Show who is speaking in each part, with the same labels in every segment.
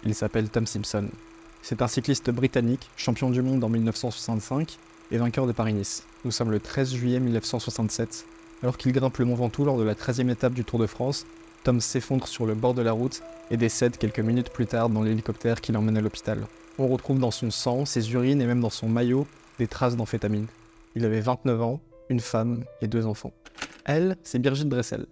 Speaker 1: Il s'appelle Tom Simpson. C'est un cycliste britannique, champion du monde en 1965 et vainqueur de Paris-Nice. Nous sommes le 13 juillet 1967. Alors qu'il grimpe le Mont Ventoux lors de la 13e étape du Tour de France, Tom s'effondre sur le bord de la route et décède quelques minutes plus tard dans l'hélicoptère qui l'emmène à l'hôpital. On retrouve dans son sang, ses urines et même dans son maillot des traces d'amphétamine. Il avait 29 ans, une femme et 2 enfants. Elle, c'est Birgit Dressel.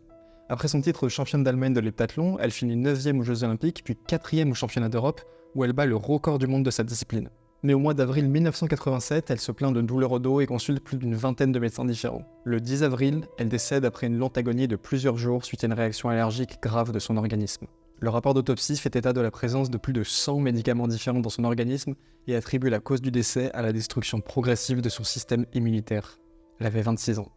Speaker 1: Après son titre de championne d'Allemagne de l'heptathlon, elle finit 9e aux Jeux Olympiques, puis 4e au championnat d'Europe, où elle bat le record du monde de sa discipline. Mais au mois d'avril 1987, elle se plaint de douleurs au dos et consulte plus d'une vingtaine de médecins différents. Le 10 avril, elle décède après une lente agonie de plusieurs jours suite à une réaction allergique grave de son organisme. Le rapport d'autopsie fait état de la présence de plus de 100 médicaments différents dans son organisme et attribue la cause du décès à la destruction progressive de son système immunitaire. Elle avait 26 ans.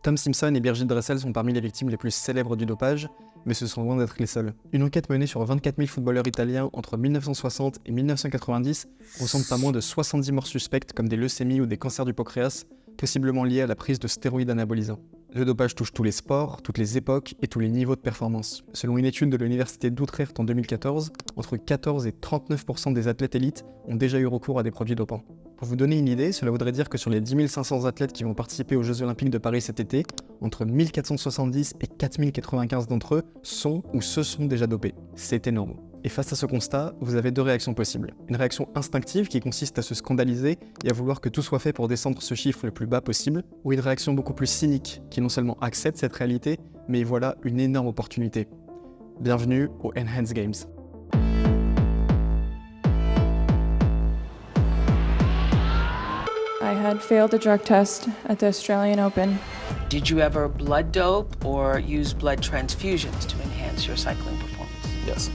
Speaker 1: Tom Simpson et Birgit Dressel sont parmi les victimes les plus célèbres du dopage, mais ce sont loin d'être les seuls. Une enquête menée sur 24 000 footballeurs italiens entre 1960 et 1990 recense pas moins de 70 morts suspectes comme des leucémies ou des cancers du pancréas, possiblement liés à la prise de stéroïdes anabolisants. Le dopage touche tous les sports, toutes les époques et tous les niveaux de performance. Selon une étude de l'université d'Utrecht en 2014, entre 14 et 39% des athlètes élites ont déjà eu recours à des produits dopants. Pour vous donner une idée, cela voudrait dire que sur les 10 500 athlètes qui vont participer aux Jeux Olympiques de Paris cet été, entre 1470 et 4095 d'entre eux sont ou se sont déjà dopés. C'est énorme. Et face à ce constat, vous avez 2 réactions possibles. Une réaction instinctive qui consiste à se scandaliser et à vouloir que tout soit fait pour descendre ce chiffre le plus bas possible, ou une réaction beaucoup plus cynique qui non seulement accepte cette réalité, mais y voilà une énorme opportunité. Bienvenue aux Enhanced Games.
Speaker 2: I had failed a drug test at the Australian Open.
Speaker 3: Did you ever blood dope or use blood transfusions to enhance your cycling performance?
Speaker 4: Yes.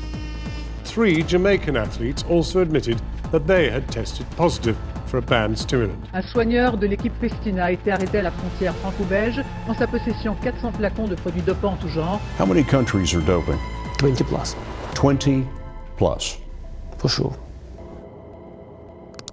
Speaker 4: 3 Jamaican athletes also admitted that they had tested positive for a banned stimulant.
Speaker 5: Un soigneur de l'équipe Festina a été arrêté à la frontière franco-belge, en sa possession 400 flacons de produits dopants en tout genre.
Speaker 6: How many countries are doping?
Speaker 7: 20 plus.
Speaker 6: 20 plus.
Speaker 7: For sure.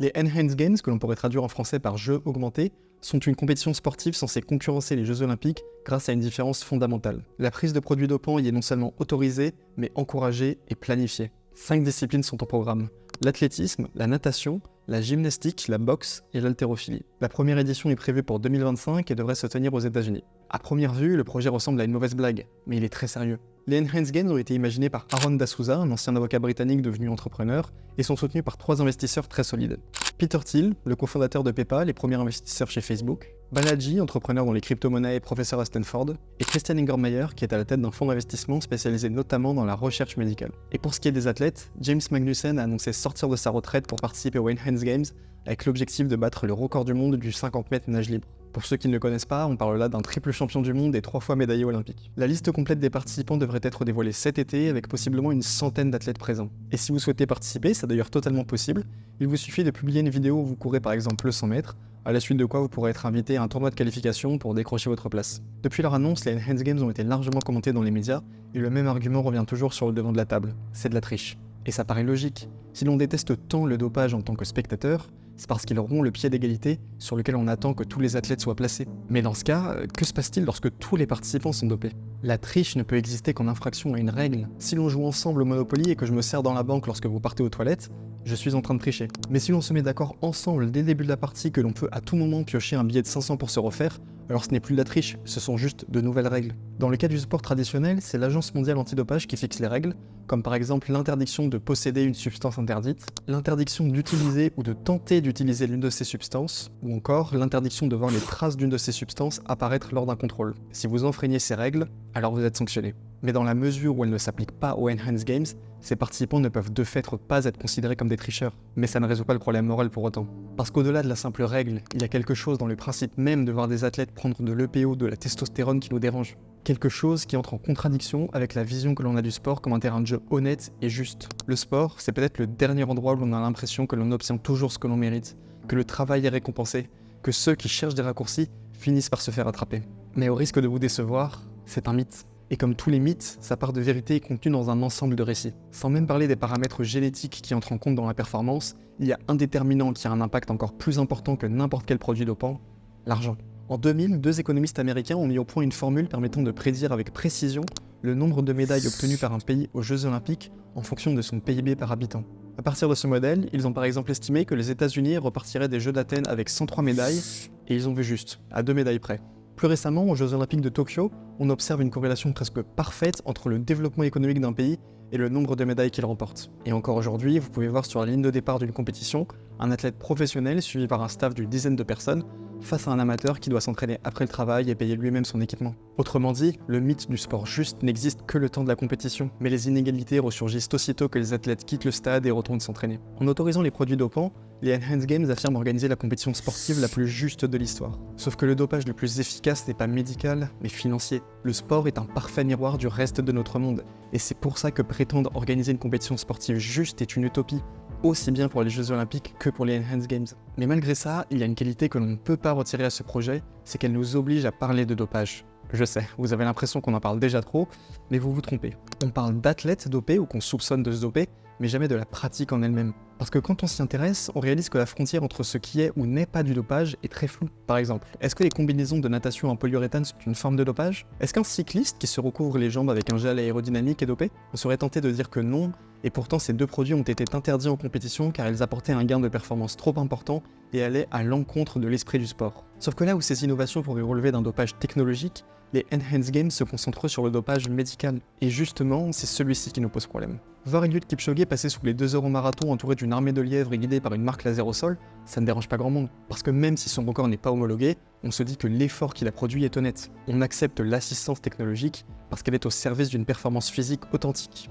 Speaker 1: Les Enhanced Games, que l'on pourrait traduire en français par Jeux augmentés, sont une compétition sportive censée concurrencer les Jeux Olympiques grâce à une différence fondamentale. La prise de produits dopants y est non seulement autorisée, mais encouragée et planifiée. 5 disciplines sont au programme: l'athlétisme, la natation, la gymnastique, la boxe et l'haltérophilie. La première édition est prévue pour 2025 et devrait se tenir aux États-Unis. À première vue, le projet ressemble à une mauvaise blague, mais il est très sérieux. Les Enhanced Games ont été imaginés par Aaron D'Souza, un ancien avocat britannique devenu entrepreneur, et sont soutenus par 3 investisseurs très solides. Peter Thiel, le cofondateur de PayPal et premier investisseur chez Facebook, Balaji, entrepreneur dans les crypto-monnaies et professeur à Stanford, et Christian Ingermayer, qui est à la tête d'un fonds d'investissement spécialisé notamment dans la recherche médicale. Et pour ce qui est des athlètes, James Magnussen a annoncé sortir de sa retraite pour participer aux Enhanced Games, avec l'objectif de battre le record du monde du 50 mètres nage libre. Pour ceux qui ne le connaissent pas, on parle là d'un triple champion du monde et 3 fois médaillé olympique. La liste complète des participants devrait être dévoilée cet été, avec possiblement une centaine d'athlètes présents. Et si vous souhaitez participer, c'est d'ailleurs totalement possible, il vous suffit de publier une vidéo où vous courez par exemple le 100 mètres, à la suite de quoi vous pourrez être invité à un tournoi de qualification pour décrocher votre place. Depuis leur annonce, les Enhanced Games ont été largement commentés dans les médias, et le même argument revient toujours sur le devant de la table, c'est de la triche. Et ça paraît logique. Si l'on déteste tant le dopage en tant que spectateur, c'est parce qu'ils rompt le pied d'égalité sur lequel on attend que tous les athlètes soient placés. Mais dans ce cas, que se passe-t-il lorsque tous les participants sont dopés? La triche ne peut exister qu'en infraction à une règle. Si l'on joue ensemble au Monopoly et que je me sers dans la banque lorsque vous partez aux toilettes, je suis en train de tricher. Mais si l'on se met d'accord ensemble dès le début de la partie que l'on peut à tout moment piocher un billet de 500 pour se refaire, alors ce n'est plus de la triche, ce sont juste de nouvelles règles. Dans le cas du sport traditionnel, c'est l'Agence mondiale antidopage qui fixe les règles, comme par exemple l'interdiction de posséder une substance interdite, l'interdiction d'utiliser ou de tenter d'utiliser l'une de ces substances, ou encore l'interdiction de voir les traces d'une de ces substances apparaître lors d'un contrôle. Si vous enfreignez ces règles, alors vous êtes sanctionné. Mais dans la mesure où elles ne s'appliquent pas aux Enhanced Games, ces participants ne peuvent de fait pas être considérés comme des tricheurs. Mais ça ne résout pas le problème moral pour autant. Parce qu'au-delà de la simple règle, il y a quelque chose dans le principe même de voir des athlètes prendre de l'EPO, de la testostérone qui nous dérange. Quelque chose qui entre en contradiction avec la vision que l'on a du sport comme un terrain de jeu honnête et juste. Le sport, c'est peut-être le dernier endroit où l'on a l'impression que l'on obtient toujours ce que l'on mérite, que le travail est récompensé, que ceux qui cherchent des raccourcis finissent par se faire attraper. Mais au risque de vous décevoir, c'est un mythe. Et comme tous les mythes, sa part de vérité est contenue dans un ensemble de récits. Sans même parler des paramètres génétiques qui entrent en compte dans la performance, il y a un déterminant qui a un impact encore plus important que n'importe quel produit dopant, l'argent. En 2000, 2 économistes américains ont mis au point une formule permettant de prédire avec précision le nombre de médailles obtenues par un pays aux Jeux Olympiques en fonction de son PIB par habitant. À partir de ce modèle, ils ont par exemple estimé que les États-Unis repartiraient des Jeux d'Athènes avec 103 médailles, et ils ont vu juste, à 2 médailles près. Plus récemment, aux Jeux Olympiques de Tokyo, on observe une corrélation presque parfaite entre le développement économique d'un pays et le nombre de médailles qu'il remporte. Et encore aujourd'hui, vous pouvez voir sur la ligne de départ d'une compétition un athlète professionnel suivi par un staff d'une dizaine de personnes face à un amateur qui doit s'entraîner après le travail et payer lui-même son équipement. Autrement dit, le mythe du sport juste n'existe que le temps de la compétition, mais les inégalités ressurgissent aussitôt que les athlètes quittent le stade et retournent s'entraîner. En autorisant les produits dopants, les Enhanced Games affirment organiser la compétition sportive la plus juste de l'histoire. Sauf que le dopage le plus efficace n'est pas médical, mais financier. Le sport est un parfait miroir du reste de notre monde, et c'est pour ça que prétendre organiser une compétition sportive juste est une utopie, aussi bien pour les Jeux Olympiques que pour les Enhanced Games. Mais malgré ça, il y a une qualité que l'on ne peut pas retirer à ce projet, c'est qu'elle nous oblige à parler de dopage. Je sais, vous avez l'impression qu'on en parle déjà trop, mais vous vous trompez. On parle d'athlètes dopés ou qu'on soupçonne de se doper, mais jamais de la pratique en elle-même. Parce que quand on s'y intéresse, on réalise que la frontière entre ce qui est ou n'est pas du dopage est très floue. Par exemple, est-ce que les combinaisons de natation en polyuréthane sont une forme de dopage? Est-ce qu'un cycliste qui se recouvre les jambes avec un gel aérodynamique est dopé? On serait tenté de dire que non, et pourtant ces deux produits ont été interdits en compétition car ils apportaient un gain de performance trop important et allaient à l'encontre de l'esprit du sport. Sauf que là où ces innovations pourraient relever d'un dopage technologique, les Enhanced Games se concentrent sur le dopage médical. Et justement, c'est celui-ci qui nous pose problème. Voir Eliud Kipchoge passer sous les 2 heures au marathon entouré d'une armée de lièvres et guidé par une marque laser au sol, ça ne dérange pas grand monde. Parce que même si son record n'est pas homologué, on se dit que l'effort qu'il a produit est honnête. On accepte l'assistance technologique parce qu'elle est au service d'une performance physique authentique.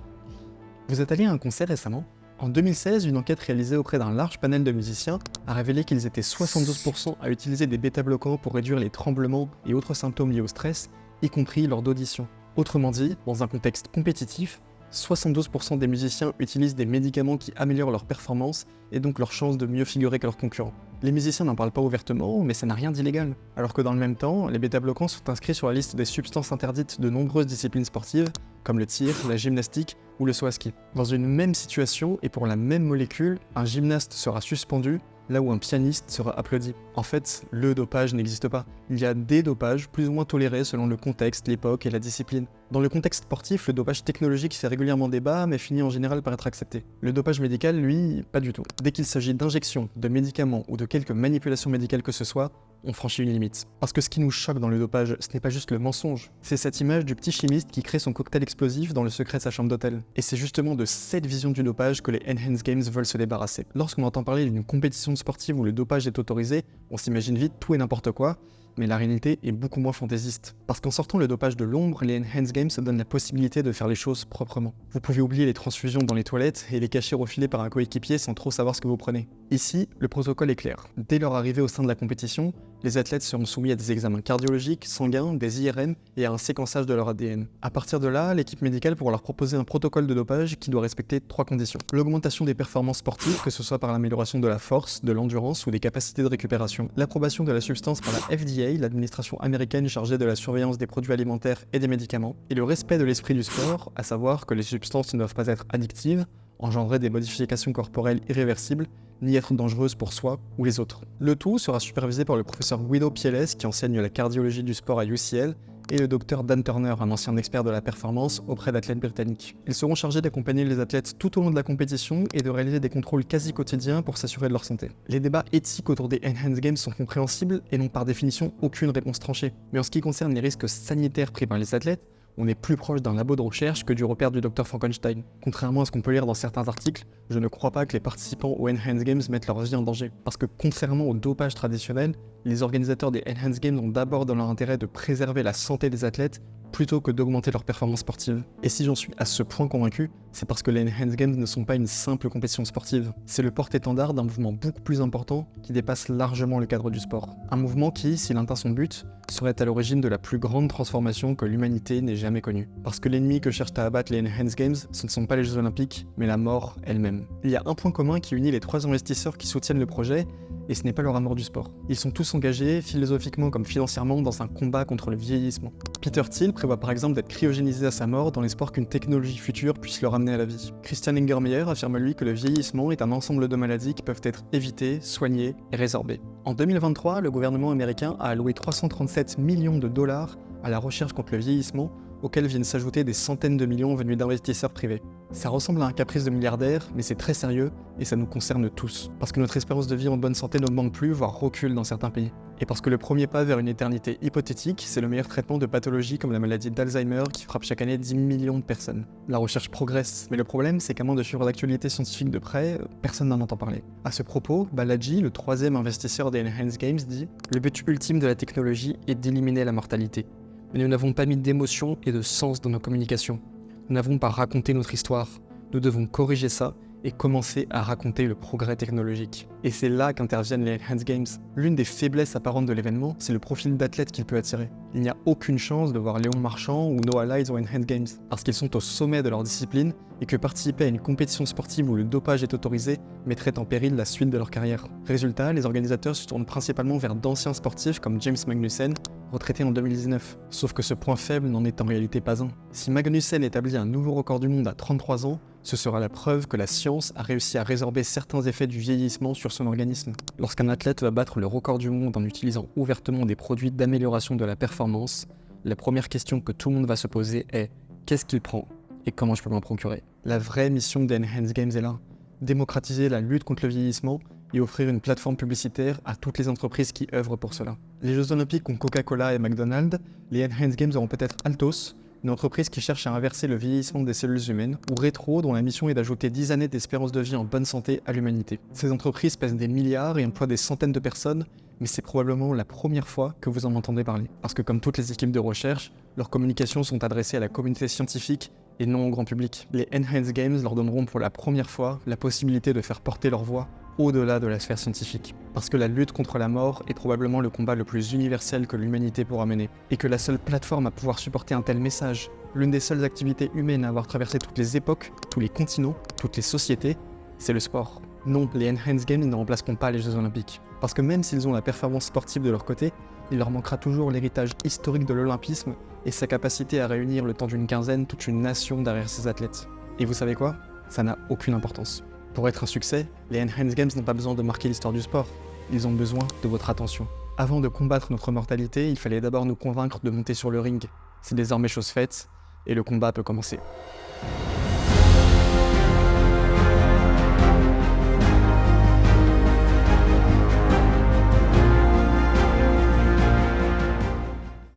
Speaker 1: Vous êtes allé à un concert récemment? En 2016, une enquête réalisée auprès d'un large panel de musiciens a révélé qu'ils étaient 72% à utiliser des bêta-bloquants pour réduire les tremblements et autres symptômes liés au stress, y compris lors d'auditions. Autrement dit, dans un contexte compétitif, 72% des musiciens utilisent des médicaments qui améliorent leur performance et donc leur chance de mieux figurer que leurs concurrents. Les musiciens n'en parlent pas ouvertement, mais ça n'a rien d'illégal. Alors que dans le même temps, les bêta-bloquants sont inscrits sur la liste des substances interdites de nombreuses disciplines sportives, comme le tir, la gymnastique ou le saut à ski. Dans une même situation et pour la même molécule, un gymnaste sera suspendu, là où un pianiste sera applaudi. En fait, le dopage n'existe pas. Il y a des dopages plus ou moins tolérés selon le contexte, l'époque et la discipline. Dans le contexte sportif, le dopage technologique fait régulièrement débat, mais finit en général par être accepté. Le dopage médical, lui, pas du tout. Dès qu'il s'agit d'injections, de médicaments ou de quelque manipulation médicale que ce soit, on franchit une limite. Parce que ce qui nous choque dans le dopage, ce n'est pas juste le mensonge, c'est cette image du petit chimiste qui crée son cocktail explosif dans le secret de sa chambre d'hôtel. Et c'est justement de cette vision du dopage que les Enhanced Games veulent se débarrasser. Lorsqu'on entend parler d'une compétition sportive où le dopage est autorisé, on s'imagine vite tout et n'importe quoi, mais la réalité est beaucoup moins fantaisiste. Parce qu'en sortant le dopage de l'ombre, les Enhanced Games se donnent la possibilité de faire les choses proprement. Vous pouvez oublier les transfusions dans les toilettes et les cacher refilés par un coéquipier sans trop savoir ce que vous prenez. Ici, le protocole est clair. Dès leur arrivée au sein de la compétition, les athlètes seront soumis à des examens cardiologiques, sanguins, des IRM et à un séquençage de leur ADN. À partir de là, l'équipe médicale pourra leur proposer un protocole de dopage qui doit respecter 3 conditions. L'augmentation des performances sportives, que ce soit par l'amélioration de la force, de l'endurance ou des capacités de récupération. L'approbation de la substance par la FDA, l'administration américaine chargée de la surveillance des produits alimentaires et des médicaments. Et le respect de l'esprit du sport, à savoir que les substances ne doivent pas être addictives, engendrer des modifications corporelles irréversibles, ni être dangereuse pour soi ou les autres. Le tout sera supervisé par le professeur Guido Pielles qui enseigne la cardiologie du sport à UCL et le docteur Dan Turner, un ancien expert de la performance auprès d'athlètes britanniques. Ils seront chargés d'accompagner les athlètes tout au long de la compétition et de réaliser des contrôles quasi quotidiens pour s'assurer de leur santé. Les débats éthiques autour des Enhanced Games sont compréhensibles et n'ont par définition aucune réponse tranchée. Mais en ce qui concerne les risques sanitaires pris par les athlètes, on est plus proche d'un labo de recherche que du repère du Dr Frankenstein. Contrairement à ce qu'on peut lire dans certains articles, je ne crois pas que les participants aux Enhanced Games mettent leur vie en danger. Parce que contrairement au dopage traditionnel, les organisateurs des Enhanced Games ont d'abord dans leur intérêt de préserver la santé des athlètes plutôt que d'augmenter leur performance sportive. Et si j'en suis à ce point convaincu, c'est parce que les Enhanced Games ne sont pas une simple compétition sportive. C'est le porte-étendard d'un mouvement beaucoup plus important qui dépasse largement le cadre du sport. Un mouvement qui, s'il atteint son but, serait à l'origine de la plus grande transformation que l'humanité n'ait jamais connue. Parce que l'ennemi que cherchent à abattre les Enhanced Games, ce ne sont pas les Jeux Olympiques, mais la mort elle-même. Il y a un point commun qui unit les 3 investisseurs qui soutiennent le projet, et ce n'est pas leur amour du sport. Ils sont tous engagés, philosophiquement comme financièrement, dans un combat contre le vieillissement. Peter Thiel prévoit par exemple d'être cryogénisé à sa mort dans l'espoir qu'une technologie future puisse le ramener à la vie. Christian Ingermeyer affirme lui que le vieillissement est un ensemble de maladies qui peuvent être évitées, soignées et résorbées. En 2023, le gouvernement américain a alloué 337 millions de dollars à la recherche contre le vieillissement auxquels viennent s'ajouter des centaines de millions venus d'investisseurs privés. Ça ressemble à un caprice de milliardaire, mais c'est très sérieux et ça nous concerne tous. Parce que notre espérance de vie en bonne santé n'augmente plus, voire recule dans certains pays. Et parce que le premier pas vers une éternité hypothétique, c'est le meilleur traitement de pathologies comme la maladie d'Alzheimer qui frappe chaque année 10 millions de personnes. La recherche progresse, mais le problème c'est qu'à moins de suivre l'actualité scientifique de près, personne n'en entend parler. À ce propos, Balaji, le troisième investisseur des Enhanced Games, dit « Le but ultime de la technologie est d'éliminer la mortalité. Mais nous n'avons pas mis d'émotion et de sens dans nos communications. Nous n'avons pas raconté notre histoire. Nous devons corriger ça et commencer à raconter le progrès technologique. » Et c'est là qu'interviennent les Enhanced Games. L'une des faiblesses apparentes de l'événement, c'est le profil d'athlète qu'il peut attirer. Il n'y a aucune chance de voir Léon Marchand ou Noah Lyles aux Enhanced Games, parce qu'ils sont au sommet de leur discipline et que participer à une compétition sportive où le dopage est autorisé mettrait en péril la suite de leur carrière. Résultat, les organisateurs se tournent principalement vers d'anciens sportifs comme James Magnussen, retraité en 2019. Sauf que ce point faible n'en est en réalité pas un. Si Magnussen établit un nouveau record du monde à 33 ans, ce sera la preuve que la science a réussi à résorber certains effets du vieillissement sur son organisme. Lorsqu'un athlète va battre le record du monde en utilisant ouvertement des produits d'amélioration de la performance, la première question que tout le monde va se poser est « Qu'est-ce qu'il prend ? Et comment je peux m'en procurer ?» La vraie mission des Enhanced Games est là. Démocratiser la lutte contre le vieillissement et offrir une plateforme publicitaire à toutes les entreprises qui œuvrent pour cela. Les Jeux Olympiques ont Coca-Cola et McDonald's, les Enhanced Games auront peut-être Altos, une entreprise qui cherche à inverser le vieillissement des cellules humaines, ou Retro, dont la mission est d'ajouter 10 années d'espérance de vie en bonne santé à l'humanité. Ces entreprises pèsent des milliards et emploient des centaines de personnes, mais c'est probablement la première fois que vous en entendez parler. Parce que comme toutes les équipes de recherche, leurs communications sont adressées à la communauté scientifique et non au grand public. Les Enhanced Games leur donneront pour la première fois la possibilité de faire porter leur voix au-delà de la sphère scientifique. Parce que la lutte contre la mort est probablement le combat le plus universel que l'humanité pourra mener. Et que la seule plateforme à pouvoir supporter un tel message, l'une des seules activités humaines à avoir traversé toutes les époques, tous les continents, toutes les sociétés, c'est le sport. Non, les Enhanced Games ne remplaceront pas les Jeux Olympiques. Parce que même s'ils ont la performance sportive de leur côté, il leur manquera toujours l'héritage historique de l'olympisme et sa capacité à réunir le temps d'une quinzaine toute une nation derrière ses athlètes. Et vous savez quoi ? Ça n'a aucune importance. Pour être un succès, les Enhanced Games n'ont pas besoin de marquer l'histoire du sport, ils ont besoin de votre attention. Avant de combattre notre mortalité, il fallait d'abord nous convaincre de monter sur le ring. C'est désormais chose faite, et le combat peut commencer.